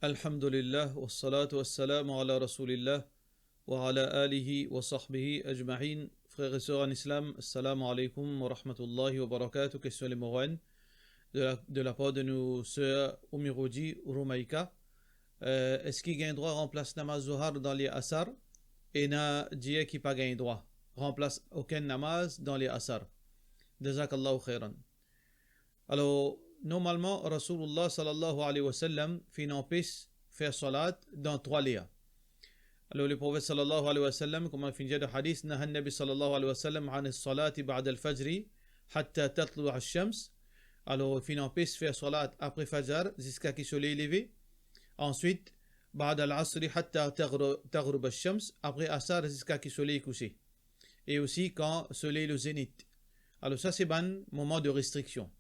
Alhamdulillah, wassalatu wassalamu ala rasulillah, wa ala alihi wa sahbihi ajma'in. Frères et sœurs en islam, assalamu alaikum wa rahmatullahi wa barakatuh. Question les Moraines de la part de nos sœurs Umiroudi, Rumaïka. Est-ce qu'il gagne droit remplace namaz Zohar dans les Asar et n'a dit qui pas gagne droit remplace aucun namaz dans les Asar. Jazakallahu khairan. Alors, normalement, Rasulullah sallallahu alayhi wa sallam fait une piste faire salat dans 3 lias. Alors, le prophète sallallahu alayhi wa sallam, comme on finit le hadith, nahan nabi sallallahu alayhi wa sallam an salati ba'da al-fajri hatta tatlu al-shams. Alors, il fait une piste faire salat après Fajr jusqu'à qu'il soleil levé. Ensuite, ba'da al-asri hatta taghrub al-shams, après Asar jusqu'à qu'il soleil couché. Et aussi quand soleil le zénith. Alors, ça, c'est un moment de restriction.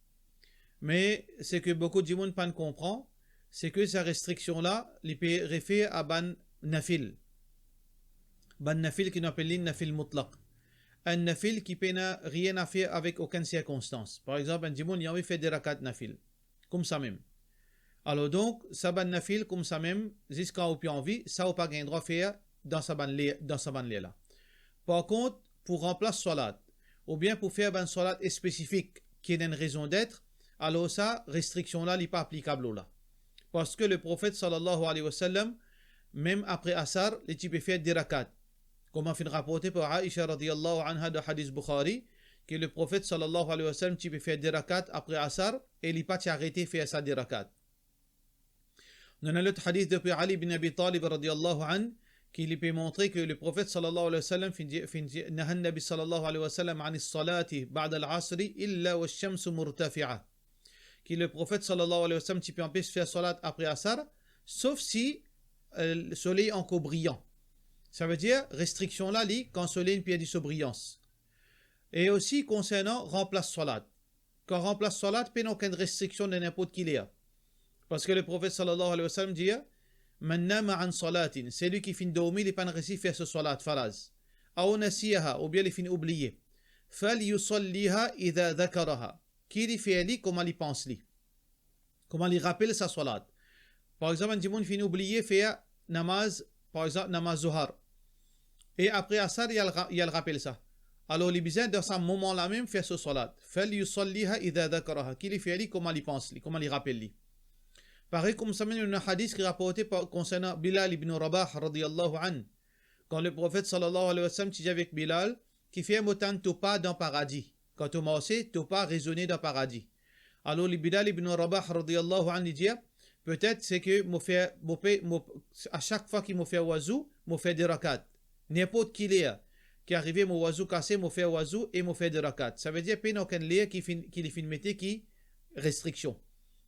Mais ce que beaucoup de monde ne comprend, c'est que cette restriction-là, il peut référer à ban nafil. Ban nafil qui nous appelle nafil mutlaq. Un nafil qui n'a rien à faire avec aucune circonstance. Par exemple, un dimon, il a envie de faire des rakat nafil. Comme ça même. Alors donc, ça ban nafil comme ça même, jusqu'à où il a envie, ça n'a pas gain droit à faire dans sa ban là. Par contre, pour remplacer salat, ou bien pour faire un salat spécifique qui a une raison d'être, alors ça, restriction-là n'est pas applicable là. Parce que le prophète sallallahu alayhi wa sallam, même après Asar, les types fait des rakat. Comme on fait rapporter par Aïcha radiyallahu anha de hadith Bukhari, que le prophète sallallahu alayhi wa sallam type fait des rakat après Asar, et il n'a pas arrêté de faire ça des rakat. On a l'autre hadith de Ali ibn Abi Talib radiyallahu anhu, qui lui peut montrer que le prophète sallallahu alayhi wa sallam nahan nabi sallallahu alayhi wa sallam an salati ba'da al-asri illa wa shamsu murtafi'a. Que le prophète sallallahu alayhi wa sallam peut empêcher de faire salat après Asar, sauf si le soleil est encore brillant. Ça veut dire restriction là, quand le soleil est de brillance. Et aussi concernant remplace salat. Quand remplace salat, il n'y a aucune restriction de n'importe qui l'est. Parce que le prophète sallallahu alayhi wa sallam dit Man nama an salatin, c'est lui qui finit dormir, il n'est pas réussi à faire ce salat, faraz. Ou nasiyaha, ou bien il finit oublié. Fal yusalliha idha dhakaraha. Qui lui fait lui, comment il pense lui. Comment il rappelle sa salat. Par exemple, un dimanche finit oublié faire namaz, par exemple, namaz Zohar. Et après Asar, il rappelle ça. Alors, il a besoin dans ce moment-là même faire ce salat. Fal yusalliha idha dhakaraha. Qui lui fait lui, comment il pense lui, comment il rappelle lui. Pareil comme ça, il y a un hadith qui est rapporté concernant Bilal ibn Rabah radiyallahu anhu. Quand le prophète sallallahu alayhi wa sallam dit avec Bilal, qui fait un motan topa dans le paradis. Quand on m'a aussi, topa résonné dans le paradis. Alors, le Bilal ibn Rabah radiyallahu anhu dit, peut-être c'est que à chaque fois qu'il m'a fait oiseau, m'a fait des rakat. N'importe qui est qui arrivé mon oiseau cassé, m'a fait oiseau et m'a fait des rakat. Ça veut dire qu'il n'y a aucun lien qui mettait qui restriction.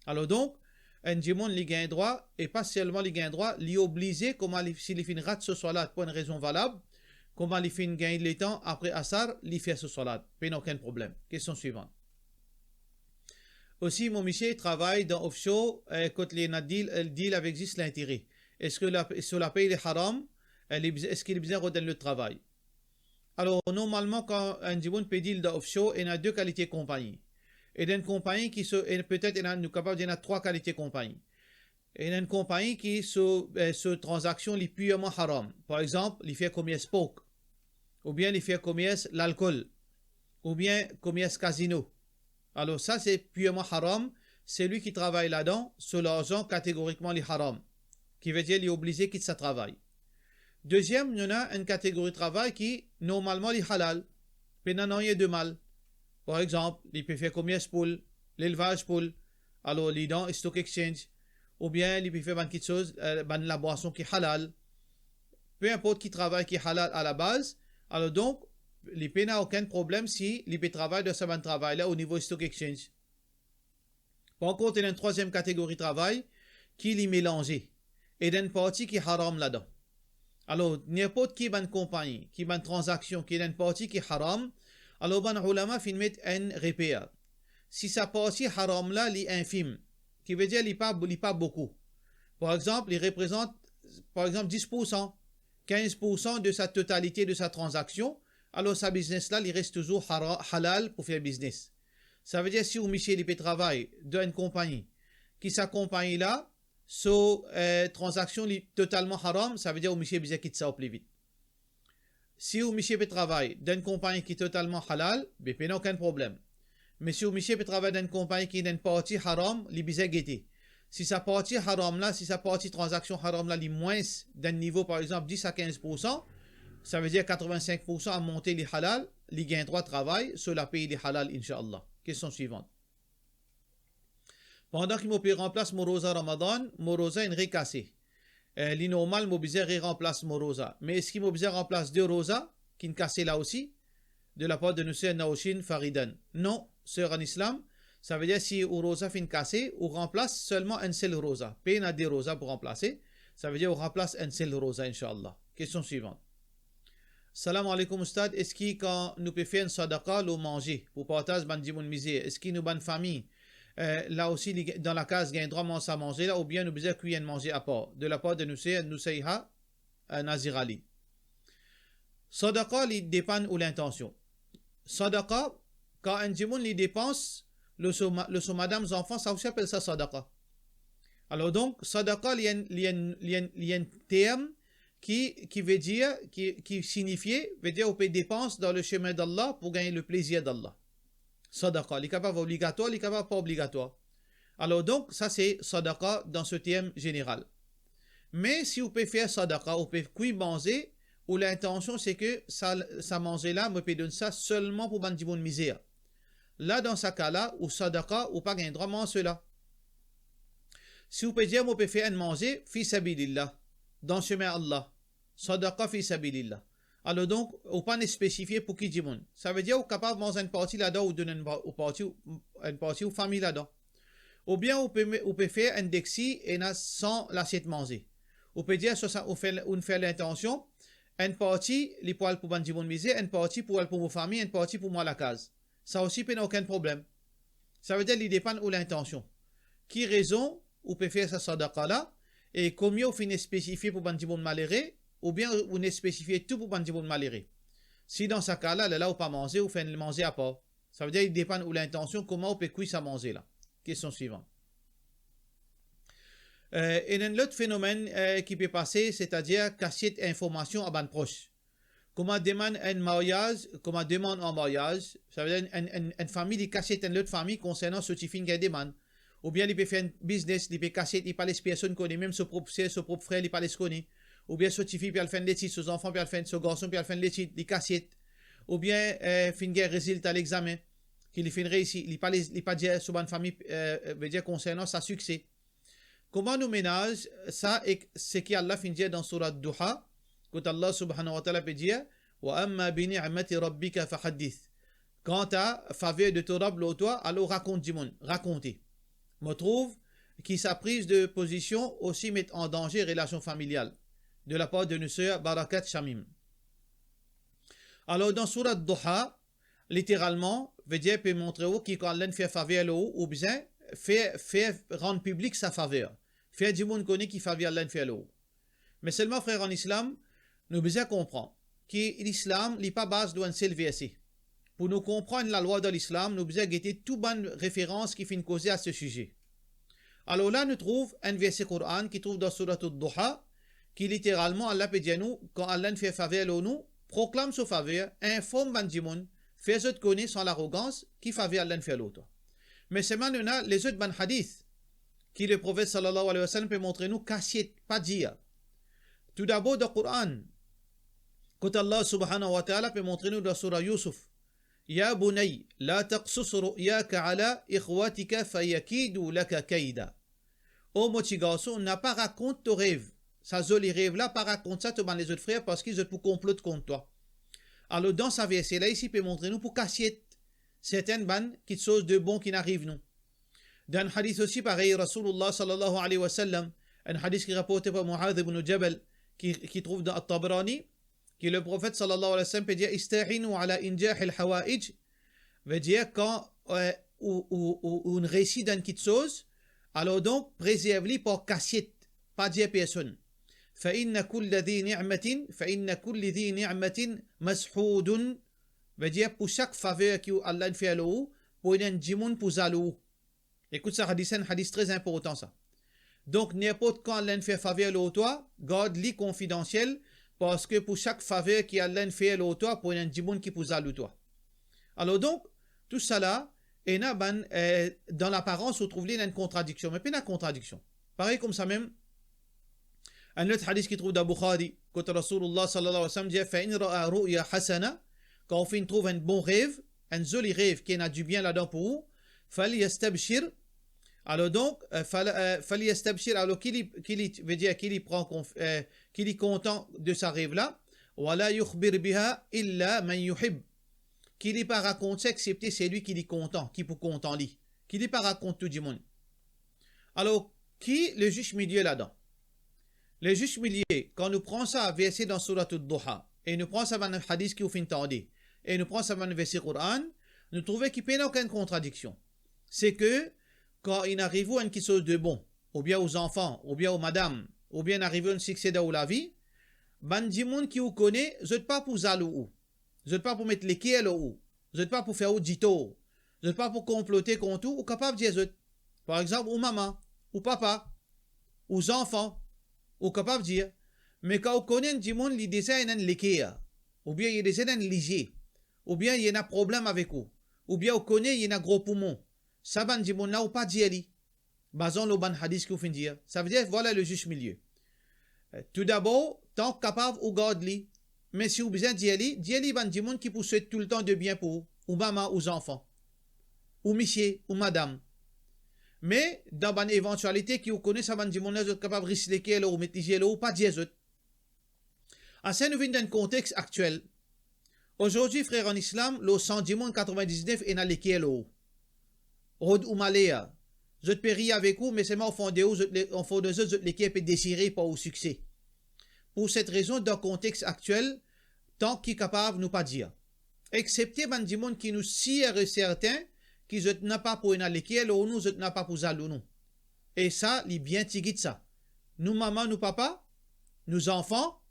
Alors donc, un dimon li gagne droit, et pas seulement li gagne droit, li obligé, comment s'il fin rate ce salat pour une raison valable, comment li fin gagne le temps après Asar, li fait ce salat. Pas aucun problème. Question suivante. Aussi, mon monsieur travaille dans offshore, quand les deal avec juste l'intérêt. Est-ce que sur la paye est haram, est-ce qu'il est besoin de redonner le travail? Alors, normalement, quand un dimon peut deal dans offshore, il y a deux qualités de compagnie. Et d'une compagnie qui peut-être nous capable de 3 qualités de compagnie. Et une compagnie qui sur transaction les purement haram. Par exemple, il fait commerce poke, ou bien il fait commerce l'alcool, ou bien commerce casino. Alors ça c'est purement haram. C'est lui qui travaille là-dedans, sur l'argent catégoriquement les haram, qui veut dire qu'il est obligé de quitter sa travail. Deuxième, il y en a une catégorie de travail qui normalement est halal, mais il n'y a rien de mal. Par exemple, il peut faire commerce pour l'élevage pour, alors il est dans stock exchange, ou bien il peut faire quelque chose, la boisson qui est halal. Peu importe qui travaille qui est halal à la base, alors donc, il n'y a aucun problème si il peut travailler de ce travail-là au niveau stock exchange. Par contre, il y a une troisième catégorie de travail qui est mélangée, et il y a une partie qui est haram là-dedans. Alors, n'importe qui une compagnie, qui une transaction, qui a une partie qui est haram, alors, les ulama fin mettre un repère. Si ça partie haram là, il est infime, qui veut dire qu'il n'est pas beaucoup. Par exemple, il représente, 10%, 15% de sa totalité de sa transaction, alors sa business là, il reste toujours halal pour faire business. Ça veut dire si Michel il peut travailler dans une compagnie, qui sa compagnie là, transaction totalement haram, ça veut dire que monsieur bisa quitte ça au plus vite. Si vous monsieur peut travailler dans une compagnie qui est totalement halal, il n'y a aucun problème. Mais si vous monsieur peut travailler dans une compagnie qui est une partie haram, il bisa guetter. Si sa partie haram là, si sa partie transaction haram là, est moins d'un niveau par exemple 10 à 15%, ça veut dire 85% à monter les halal, les gains droit de travail sur la pays des halal, Inch'Allah. Question suivante. Pendant qu'il me remplace mon rosa Ramadan, mon rosa est recassé. Les normal, mon bizarre remplace mon rosa. Mais est-ce qu'il me bizarre remplace deux rosas qui ne cassent là aussi, de la part de Nusser Naoshin Faridan? Non, sœur en islam, ça veut dire si au rosa fin cassé, on remplace seulement un seul rosa. Peine à des rosas pour remplacer, ça veut dire on remplace un seul rosa, Inch'Allah. Question suivante. Salam alaikum Ustad, est-ce que quand nous pouvons faire une sadaqa, nous manger pour partager bandimoun misé, est-ce qu'il nous bonne famille là aussi dans la case il y a un droit à manger là ou bien nous besoin cuire manger à part de la part de Nusayha Nazir Ali. Sadaqa il dépend de l'intention. Sadaqa quand un djimoun les dépense le madame enfants ça aussi appelle ça sadaqa. Alors donc sadaqa il y a un terme qui veut dire qui signifie veut dire on peut dépenser dans le chemin d'Allah pour gagner le plaisir d'Allah. Sadaqa, les capables obligatoires, les capables pas obligatoires. Alors donc, ça c'est sadaqa dans ce terme général. Mais si vous pouvez faire sadaqa, vous pouvez cuire manger, ou l'intention c'est que ça manger là, vous pouvez donner ça seulement pour bandi bon misère. Là, dans ce cas-là, ou sadaqa, ou pas gagner droit à cela. Si vous pouvez dire, vous pouvez faire un manger, fi sabilillah, dans le chemin Allah. Sadaqa fi sabilillah. Alors donc, on ne peut pas spécifier pour qui dit monde. Ça veut dire qu'on est capable de manger une partie là-dedans ou donner une partie aux familles là-dedans. Ou bien on peut faire un dexi et sans l'assiette manger. On peut dire on fait l'intention, une partie les poils pour bandi monde misé, une partie pour vos familles, une partie pour moi la case. Ça aussi peut aucun problème. Ça veut dire qu'il dépend de l'intention. Qui raison on peut faire ça sadaqa là et combien on finit spécifier pour bandi monde malheureux ou bien on est spécifié tout pour bandi bon malheureux. Si dans ce cas-là, là, on pas manger, on fait manger à part. Ça veut dire qu'il dépend de l'intention, comment on peut cuire ça manger là. Question suivante. Et un autre phénomène qui peut passer, c'est-à-dire cacher information à ban proche. Comment demande un mariage, comment demande un mariage, ça veut dire une famille qui cache une autre famille concernant ce qui fait une demande. Ou bien il peut faire un business, il peut cacher, il parle les personnes qu'on connaît, même son propre frère, il parle les connaît. Ou bien ce fille puis elle fait l'étude, ses enfants puis elle fait ce garçon puis elle fait l'étude, les cassettes. Ou bien fin guerre résultat à l'examen, qu'il fait réussi, il pas dire sur une famille veut dire concernant sa succès. Comment nous ménage ça et ce qui Allah fin dire dans surat Duha, quand Allah subhanahu wa ta'ala peut dire wa amma bi ni'mati rabbika fahaddith. Quant à faveur de ton Rabb toi, alors raconte du monde, racontez. Me trouve qui sa prise de position aussi met en danger relations familiales. De la part de Nusayr Barakat Shamim. Alors dans Surat Duha, littéralement, veut dire peut montrer où qui quand l'un fait faveur là ou bien fait rendre public sa faveur. Faire du monde connaît qui faveur l'un fait là. Mais seulement frère en islam, nous besoin comprendre que l'islam n'est pas base d'un seul verset. Pour nous comprendre la loi de l'islam, nous besoin guetter toute bonne référence qui fait causer à ce sujet. Alors là, nous trouvons un verset Coran qui trouve dans Surat Duha qui littéralement Allah peut dire nous quand Allah fait faveur nous proclame sa faveur informe bandimoun fait autres connaître sans l'arrogance qui faveur Allah fait l'autre mais c'est maintenant les autres ban hadith qui le prophète sallallahu alayhi wa sallam peut montrer nous cachette pas dire tout d'abord dans le Coran quand Allah subhanahu wa ta'ala peut montrer nous dans surah Yusuf ya bunay la taqsus ru'yaka ala ikhwatika fayakidu laka kaida ô mon petit garçon n'a pas raconte ton rêve. Ça, les rêves là, pas raconte ça devant les autres frères parce qu'ils ont pour complot contre toi. Alors, dans sa verset là, ici, il peut montrer nous pour casser certaines bannes qui sont de bon qui n'arrivent nous. Dans un hadith aussi, pareil, Rasulullah sallallahu alayhi wa sallam, un hadith qui est rapporté par Mu'adh ibn Jabal, qui trouve dans At-Tabrani, qui le prophète sallallahu alayhi wa sallam peut dire Ista'inu ala injah al-hawa'ij, veut dire quand on récite dans quelque chose, alors donc, préserve-les pour casser, pas dire personne. فإن كل ذي نعمة مسحود veut dire pour chaque faveur que Allah fait à l'eau pour un djimoun pour zalou. Écoute ça hadith, un hadith très important ça. Donc, n'importe quand l'un fait faveur l'autre, garde-les confidentiel, parce que pour chaque faveur qui a l'un fait l'autre, pour un djimoun qui pousse à l'autre. Alors donc, tout ça là, et dans l'apparence, vous trouvez une contradiction, mais pas une contradiction. Pareil comme ça même, un autre hadith qui trouve dans Bukhari, quand Rasulullah sallallahu alayhi wa sallam dit فَإِنْ رَأَى رُؤْيَا حَسَنَةً, quand on trouve un bon rêve, un joli rêve qui a du bien là-dedans pour vous, فَلْيَسْتَبْشِرْ. Alors donc, فَلْيَسْتَبْشِرْ, alors qu'il veut dire qu'il est content de sa rêve-là, وَلَا يُخْبِرْ بِهَا إِلَّا مَنْ يُحِبْ, qu'il n'est pas raconté excepté c'est lui qui est content, qui peut content lui, qu'il n'est pas raconté tout le monde. Alors, qui le juge milieu là-dedans? Le juge milieu, quand nous prenons ça verset dans Surat al-Duha, et nous prenons ça dans le hadith qui vous fait entendre, et nous prenons ça dans le verset Coran, nous trouvons qu'il n'y a aucune contradiction. C'est que, quand il arrive à quelque chose de bon, ou bien aux enfants, ou bien aux madames, ou bien arrive à un succès dans la vie, ben du monde qui vous connaît, je ne pas pour zalou, je ne pas pour mettre les kiels ou, je ne pas pour faire au dito, je ne pas pour comploter contre tout, ou capable de dire, par exemple, aux maman, ou papa, aux enfants, ou capable de dire, mais quand on connaît du monde, il désire un l'équerre, ou bien il désire un léger, ou bien il y a un problème avec vous, ou bien on connaît, il y a un gros poumon, ça va du monde là ou pas dire, basant le ban hadith qu'on fait dire, ça veut dire, voilà le juste milieu. Tout d'abord, tant capable ou garde-li, mais si vous besoin d'y ban du monde qui vous souhaite tout le temps de bien pour vous, ou maman, ou enfants, ou monsieur, ou madame. Mais dans une éventualité qui vous connaît, ça va dire mon êtes capable de risquer ou maîtriser ou pas dire. À ça nous vient d'un contexte actuel. Aujourd'hui, frère en islam, le 199 est dans l'équipe là. Rod ou Maléa. Je te péris avec vous, mais c'est moi au fond de eux, l'équipe est désirée pour au succès. Pour cette raison, dans le contexte actuel, tant qu'il est capable de nous pas dire. Excepté ben du monde qui nous sire certain, qui ne n'a pas pour une l'équipe ou nous n'a pas pour zalou nous. Et ça, il bien tigit ça. Nous maman, nous papa, nous enfants,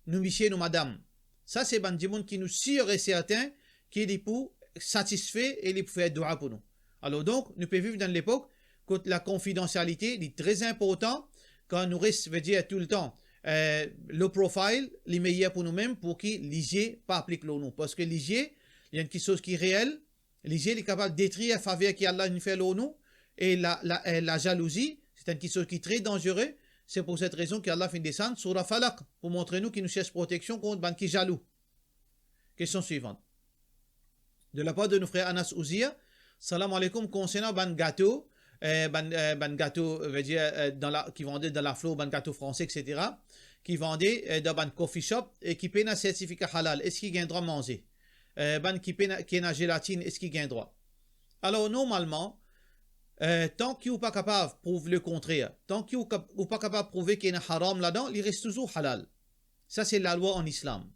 nous monsieur, nous madame. Ça, c'est ben du monde qui nous sire certain, qui est pour satisfait et il peut faire dua pour nous. Alors donc, nous pouvons vivre dans l'époque où la confidentialité est très importante, quand nous reste, veut dire tout le temps, le profil, les meilleurs pour nous-mêmes, pour que l'IG pas applique nous. Parce que l'IG, il y a quelque chose qui est réel, l'IG est capable de détruire la faveur qu'Allah nous fait nous, et la jalousie, c'est quelque chose qui est très dangereux. C'est pour cette raison qu'Allah fait descendre sur la falak, pour montrer nous qu'il nous cherche protection contre les qui jaloux. Question suivante. De la part de nos frères Anas Ouzia, salam alaikum, concernant ban gâteau, veut dire, qui vendait dans la flot, ban gâteau français, etc., qui vendait dans ban coffee shop et qui paye un certificat halal, est-ce qu'il gagne droit à manger? Ban qui est la gélatine, est-ce qu'il gagne droit? Alors, normalement, tant qu'il n'est pas capable de prouver le contraire, tant qu'il n'est pas capable de prouver qu'il y a un haram là-dedans, il reste toujours halal. Ça, c'est la loi en islam.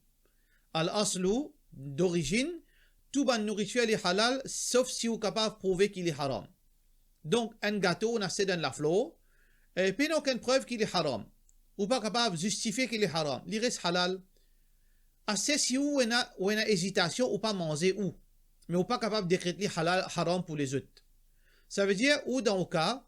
Al-aslu, d'origine, tout ban nourriture est halal, sauf si vous êtes capable de prouver qu'il est haram. Donc, un gâteau, on a fait dans la flot, et puis il n'y a aucune preuve qu'il est haram. Ou pas capable de justifier qu'il est haram. Il reste halal. Assez si vous avez une hésitation ou pas manger ou. Mais vous pas capable de décréter halal, haram pour les autres. Ça veut dire, ou dans le cas,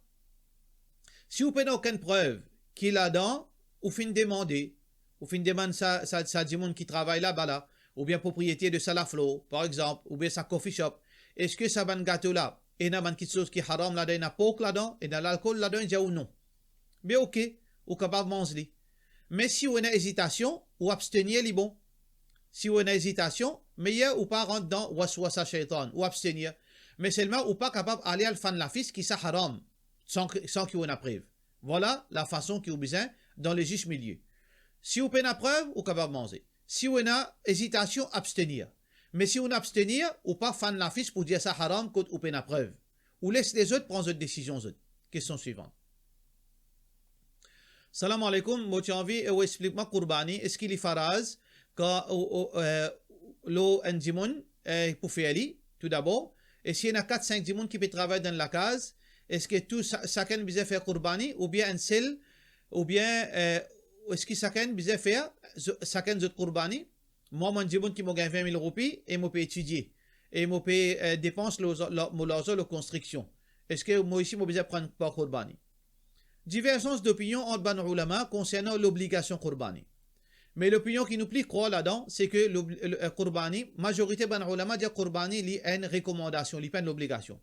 si vous n'avez aucune preuve qu'il a dans, vous finissez demander. Vous finissez demander ça du monde qui travaille là-bas là. Ou bien propriétaire de Salaflo, par exemple, ou bien sa coffee shop. Est-ce que ça ban gâteau là, et n'a quelque chose qui est haram là-dedans, il y a porc là-dedans, et dans l'alcool là-dedans, il y a ou non. Mais ok, ou capable de manger. Mais si vous avez une hésitation, ou abstenir, c'est bon. Si vous avez une hésitation, meilleur ou pas rentrer dans waswasa shaitan, ou abstenir. Mais seulement ou pas capable d'aller à le fan la fils qui est haram, sans qu'il y ait une preuve. Voilà la façon qui est besoin dans le juste milieu. Si vous avez une preuve, ou capable de manger. Si vous avez une hésitation, abstenir. Mais si on abstenir, ou pas fan la fiche pour dire ça haram, quand on peut une preuve. Ou laisse les autres prendre une décision. Question suivante. Salam alaikum, moi tu as envie, ou explique-moi Qurbani, est-ce qu'il est faraz, quand l'eau un dimon, pour faire ali, tout d'abord, et s'il y en a 4-5 dimons qui peuvent travailler dans la case, est-ce que tout chacun besoin faire Qurbani, ou bien un seul, ou bien, est-ce que chacun besoin faire, chacun de Qurbani? Moi, mon djibon qui m'a gagné 20 000 roupies et m'a payé étudier. Et m'a payé dépenses, la construction. Est-ce que moi ici, m'a besoin de prendre par Qurbani? Divergence d'opinion entre ban ulama concernant l'obligation qurbani. Mais l'opinion qui nous plie croit là-dedans, c'est que le qurbani, majorité ban ulama dit qurbani li une recommandation, li pas une obligation.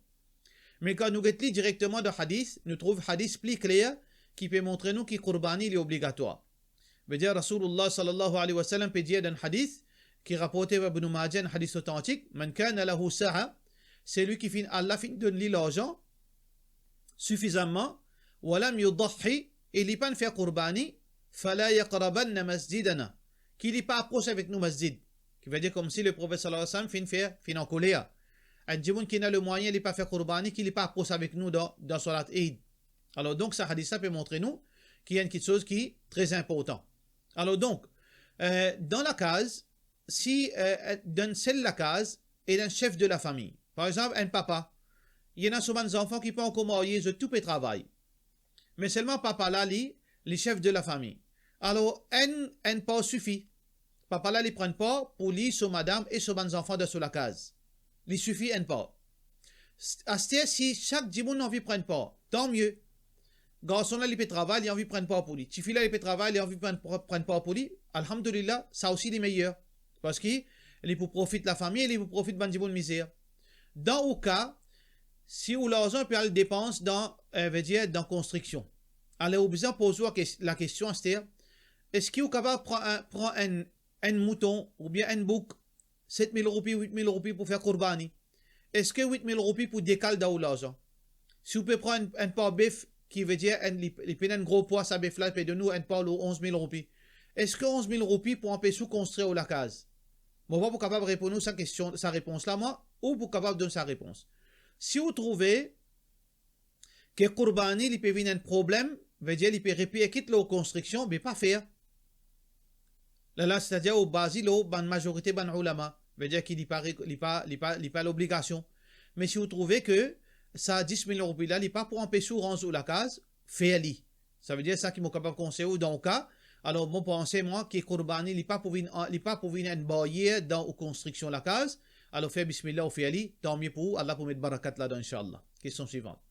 Mais quand nous lit directement de hadith, nous trouvons hadith plus clair qui peut montrer nous que qurbani est obligatoire. veut dire Rasulullah sallallahu alayhi wa sallam peut dire dans un hadith qui rapporté par Ibn Majah, un hadith authentique, man kana lahu sa'a, c'est lui qui fin Allah fin donne lui l'argent suffisamment, walam yudahi, et il pas fait qurbani, fala yaqrabanna masjidana, qu'il n'est pas approche avec nous masjid, qui veut dire comme si le prophète sallallahu alayhi wa sallam fin en colère. Un djimoun qui n'a le moyen, il n'est pas fait qurbani, qu'il n'est pas approche avec nous dans Salat Eid. Alors donc, ça hadith peut montrer nous qu'il y a quelque chose qui est très important. Alors donc, dans la case, si dans celle la case est un chef de la famille, par exemple un papa, il y en a souvent des enfants qui peuvent encore marier, je tout peut travailler. Mais seulement papa là, les chefs de la famille. Alors, un pas suffit. Papa là, il prend pas pour lui, sur madame et sur les enfants de sur la case. Il suffit un pas. À ce temps, si chaque djimoun a envie de prendre pas, tant mieux. Garçon là, il peut travailler, il a envie de prendre pas pour lui. Tifi là, il peut travailler, il a envie de prendre pas pour lui. Alhamdulillah, ça aussi les meilleurs. Parce qu'il pour profiter de la famille, il pour profiter de djimoun misère. Dans au cas, si ou l'argent peut aller dépenser dans, dans la construction. Alors, vous avez posé la question, c'est-à-dire, est-ce qu'il est capable de prendre un mouton ou bien un bouc, 7 000 roupies, 8 000 roupies pour faire qurbani? Est-ce que 8 000 roupies pour décaler dans l'argent? Si vous pouvez prendre un porc bœuf, qui veut dire, il peut un gros poids, ça bœuf là, il peut donner un porc de 11 000 roupies. Est-ce que 11 000 roupies pour empêcher de construire la case? Moi, vous êtes capable de répondre à sa réponse là, moi, ou vous êtes capable de donner sa réponse. Si vous trouvez que qurbani, il peut venir un problème, veut dire, il peut répéter la construction, mais pas faire. Là, c'est-à-dire, au base, la majorité ban ulama, veut dire qu'il n'y a pas l'obligation. Mais si vous trouvez que ça a 10 000 roupies là, il n'y a pas pour empêcher de ranger la case, faites-le. Ça veut dire ça qui est capable de conseiller dans le cas. Alors, moi, pensez, moi, que qurbani, il n'y a pas pour venir un barrière dans la construction de la case. Alors, faites bismillah ou faites-le, tant mieux pour vous. Allah pour mettre barakat là-dedans, Inch'Allah. Question suivante.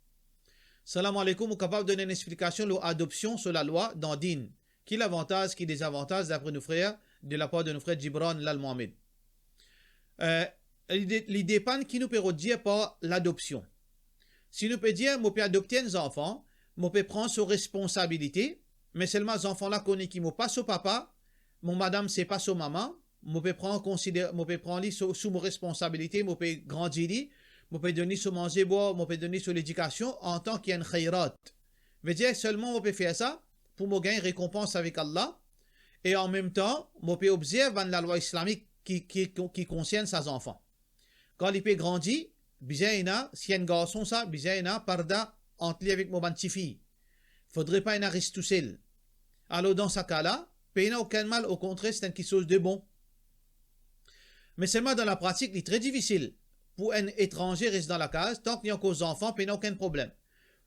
Salam alaikum, vous êtes capable de donner une explication de l'adoption sur la loi dans Din. Qui l'avantage, qui désavantage d'après nos frères, de la part de nos frères Gibran l'Al-Mohamed. Il dépend qui nous peut dire par l'adoption. Si nous peut dire, moi peux adopter un enfant, moi peux prendre ses responsabilités, mais seulement ces enfants-là connaissent qui m'ont pas son papa, mon madame c'est pas son maman, moi peux prendre sous mon responsabilité, moi peux grandir, moi peux donner sur manger boire, moi peux donner sur l'éducation en tant qu'il y a un khayrat. Veut dire seulement moi peux faire ça pour me gagner récompense avec Allah et en même temps moi peux observer la loi islamique qui concerne ses enfants. Quand il peut grandir, bizarre si un garçon ça, bizarre parda entre lui avec mon petit fille. Faudrait pas un reste tout seul. Alors dans ce cas-là, il n'y a aucun mal, au contraire c'est quelque chose de bon. Mais seulement dans la pratique, il est très difficile pour un étranger rester dans la case, tant qu'il n'y a qu'aux enfants, il n'y a aucun problème.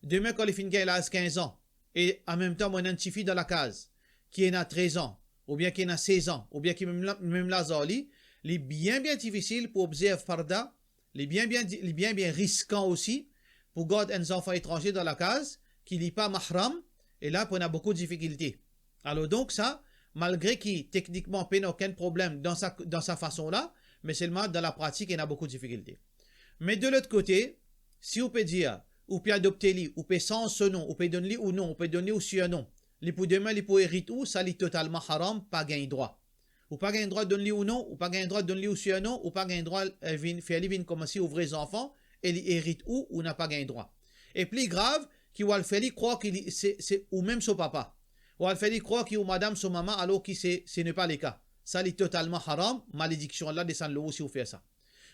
Demain, quand il finit, il a 15 ans, et en même temps, moi, un petit fille dans la case, qui a 13 ans, ou bien qui a 16 ans, ou bien qui même là, il est bien difficile pour observer farda, il est bien risquant aussi, pour garder un enfant étranger dans la case, qui n'est pas mahram, et là, on a beaucoup de difficultés. Alors donc ça, malgré qu'il techniquement il n'y a aucun problème dans sa façon-là, mais seulement dans la pratique, il y a beaucoup de difficultés. Mais de l'autre côté, si on peut dire, ou peut adopter lui, ou peut sans ce nom, ou peut donner lui ou non, ou peut donner aussi un nom, les pour demain, les pour hériter ou, ça est totalement haram, pas gagner droit. Ou pas gagner droit de donner lui ou non, ou pas gagner droit de donner lui aussi un nom, ou pas gagner droit de faire lui commencer aux vrais enfants, et les hérite ou n'a pas gagné droit. Et plus grave, qui va le faire croire qu'il c'est ou même son papa. Ou va le faire croire qu'il est madame, son maman, alors que ce n'est pas le cas. Ça est totalement haram, malédiction là, descend le haut si vous faites ça.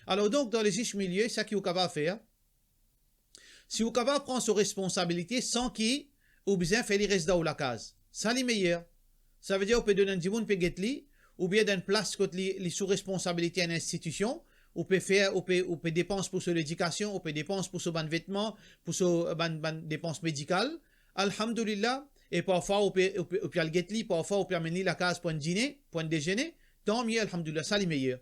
Alors donc, dans les 6 milieux, c'est ça qu'il est capable de faire. Si vous êtes capable de prendre ses responsabilités sans qu'il ou bien faire les reste dans la case, ça c'est meilleur. Ça veut dire qu'on peut donner un dimoun peut get ou bien d'une place côté les sous responsabilités à une institution, ou peut faire ou peut dépenser pour son éducation, ou peut dépenser pour son ban vêtements, pour son ban dépenses médicales. Alhamdulillah. Et parfois, on peut le get parfois, on peut amener la case pour un dîner, pour un déjeuner. Tant mieux, alhamdulillah, ça c'est meilleur.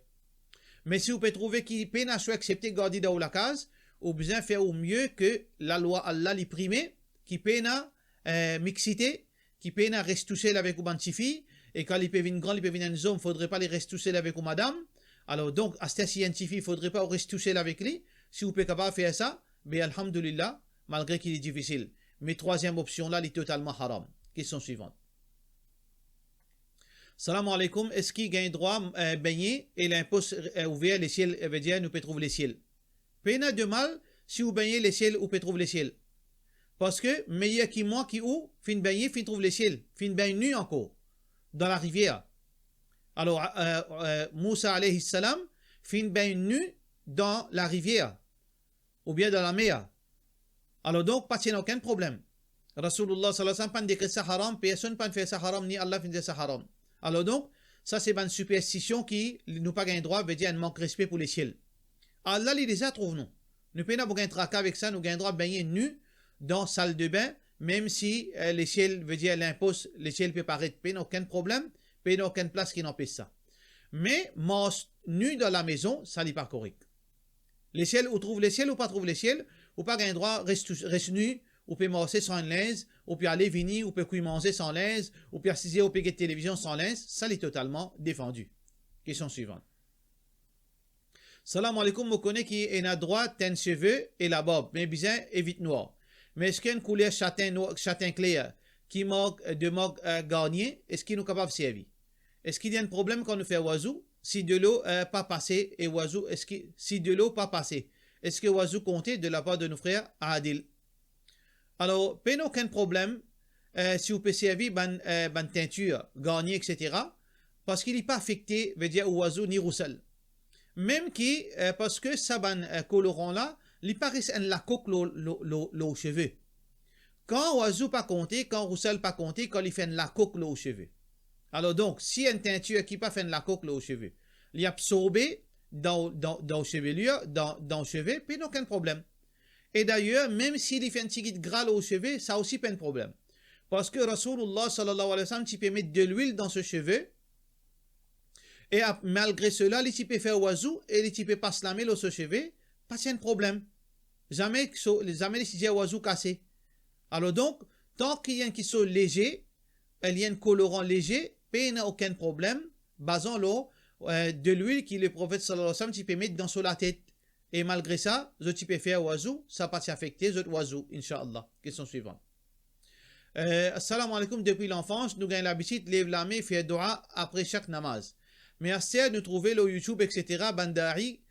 Mais si vous pouvez trouver qu'il peut accepter de garder dans la case, ou bien faire au mieux que la loi Allah l'y primé, qui peut mixité, qui peut rester tout seul avec une petite fille, et quand il peut venir grand, il peut venir un homme, il ne faudrait pas les rester tout seul avec une madame. Alors donc, à cette fille, il ne faudrait pas rester tout seul avec lui. Si vous pouvez capable faire ça, bien alhamdulillah, malgré qu'il est difficile. Mais troisième option là, elle est totalement haram. Question suivante. Salam alaikum, est-ce qu'il gagne droit à baigner et l'impose ouvert les ciels, veut dire nous peut trouver les ciels. Pas de mal si vous baignez les ciels ou peut trouver les ciels. Parce que meilleur qui moi qui ou fin baigner, fin trouve les ciels, fin baigner nu encore dans la rivière. Alors Moussa alayhi salam fin baigner nu dans la rivière ou bien dans la mer. Alors donc pas de aucun problème. Rasulullah sallallahu alayhi wa sallam pas décret ça haram, personne pas fait ça haram ni Allah fait ça haram. Alors donc, ça c'est une superstition qui nous pas gagne droit, veut dire un manque de respect pour les ciels. Allah les déjà trouve nous. Nous pouvons pas gagner tracas avec ça, nous gagnons droit baigner nu dans salle de bain, même si les ciels veut dire l'impose, les ciels peut paraître, pas aucun problème, pas aucune place qui n'empêche ça. Mais nu dans la maison, ça n'est pas correct. Les ciels, ou trouve les ciels ou pas trouve les ciels, ou pas gagner droit reste nu. Ou peut manger sans linge, ou peut aller venir, ou peut manger sans linge, ou peut assister au péguet de télévision sans linge, ça est totalement défendu. Question suivante. Salam alaikum, je connais qui est à droite, teint cheveux et la barbe, mais bien évite noir. Mais est-ce qu'il y a une couleur châtain clair qui manque de manque garnier, est-ce qu'il est capable de servir? Est-ce qu'il y a un problème quand on fait oiseau? Si de l'eau pas passé et oiseau, si de l'eau pas passé, est-ce que oiseau comptait de la part de nos frères à Adil? Alors, pas aucun problème si vous pouvez servir une teinture, garnier, etc. Parce qu'il n'est pas affecté, veut dire, oiseau ni roussel. Même qui, parce que ça, colorant là, il paraît la coque aux cheveux. Quand oiseau pas compté, quand roussel pas compté, quand il fait la coque aux cheveux. Alors donc, si une teinture qui pas fait la coque aux cheveux, il est absorbé dans chevelure, dans le cheveu, puis aucun problème. Et d'ailleurs, même s'il fait un petit gras aux cheveux, ça aussi pas un problème. Parce que Rasulullah sallallahu alayhi wa sallam, tu peux mettre de l'huile dans ce cheveu. Et malgré cela, il peut faire oiseau et il peut pas se lamer dans ce cheveu. Pas de problème. Jamais les oiseau cassé. Alors donc, tant qu'il y a un qui sont léger, il y a un colorant léger, il n'y a aucun problème. Basons-le de l'huile que le prophète sallallahu alayhi wa sallam, tu peux mettre dans la tête. Et malgré ça, je peux faire oiseau, ça pas s'affecter, les oiseaux, Inch'Allah. Question suivante. Assalamu alaikum, depuis l'enfance, nous gagnons l'habitude de lever la main et faire dua après chaque namaz. Mais à ce nous trouver le YouTube, etc., Bandari,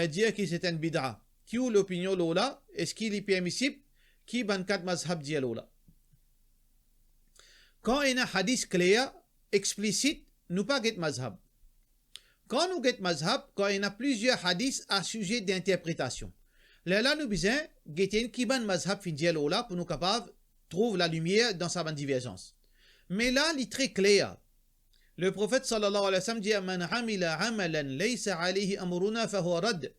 dire que c'est un bid'a. Qui est l'opinion là? Est-ce qu'il est permissible? Qui ban 4 mazhab dit là? Quand il y a un hadith clair, explicite, nous pas get mazhab. Quand nous get mazhab, quand il y a plusieurs hadiths à sujet d'interprétation. Là, nous besoin de qui ban mazhab fin dit là pour nous capables trouve la lumière dans sa divergence. Mais là, il est très clair. Le prophète sallallahu alayhi wa sallam dit Man amila amalan laysa alayhi amruna fahuwa rad.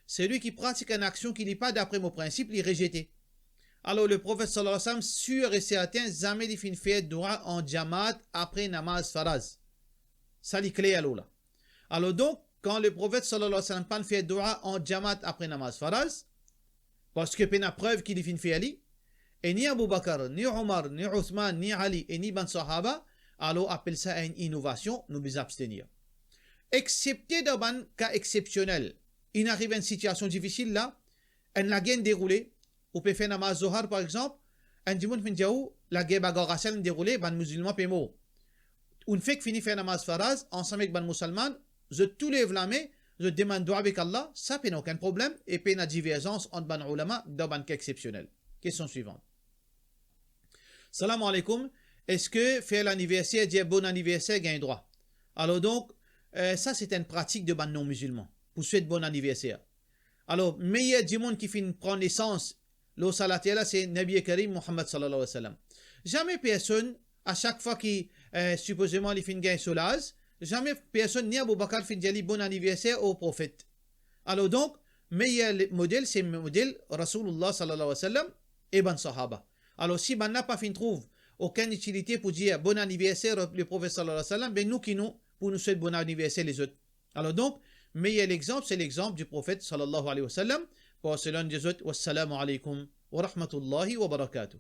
Celui qui pratique une action qui n'est pas d'après mon principe, il est rejeté. Alors le prophète sallallahu alayhi wa sallam, sûr et certain, jamais il finit faire dua en jamaat après namaz faraz. Ça est clair là. Alors donc, quand le prophète sallallahu alayhi wa sallam pas fait dua en jamaat après namaz faraz, parce que c'est une preuve qu'il finit faire ali, et ni Abu Bakr, ni Omar, ni Othman, ni Ali, et ni ban Sahaba, alors appelle ça une innovation, nous nous abstenir. Excepté dans un cas exceptionnel, il arrive une situation difficile là, on la gagne déroulée, ou peut faire namaz zohar par exemple, un dimanche finjaou, la guerre bagarre déroulée, ban musulman peut mort. On fait que finit faire namaz faraz, ensemble avec ban musulman, je tout lève la main, je demande dua avec Allah, ça n'a aucun problème, et pas une divergence entre ban ulama dans un cas exceptionnel. Question suivante. Salam alaikum. Est-ce que faire l'anniversaire, dire bon anniversaire, gagne droit? Alors donc, ça c'est une pratique de ban non-musulmans, pour souhaiter bon anniversaire. Alors, meilleur du monde qui finit prendre naissance, le salatella, c'est Nabi Karim Muhammad sallallahu alayhi wa sallam. Jamais personne, à chaque fois qu'il supposément il finit gagner solaz, jamais personne ni Abu Bakr finit dire bon anniversaire au prophète. Alors donc, meilleur modèle, c'est le modèle Rasulullah sallallahu alayhi wa sallam et ban sahaba. Alors si ban n'a pas fin trouve aucune utilité pour dire bon anniversaire le prophète sallallahu alayhi wa sallam, ben nous qui nous, pour nous souhaiter bon anniversaire les autres. Alors donc, meilleur exemple, c'est l'exemple du prophète sallallahu alayhi wa sallam. Pour cela, nous disons, wassalamu alaikum wa rahmatullahi wa barakatuh.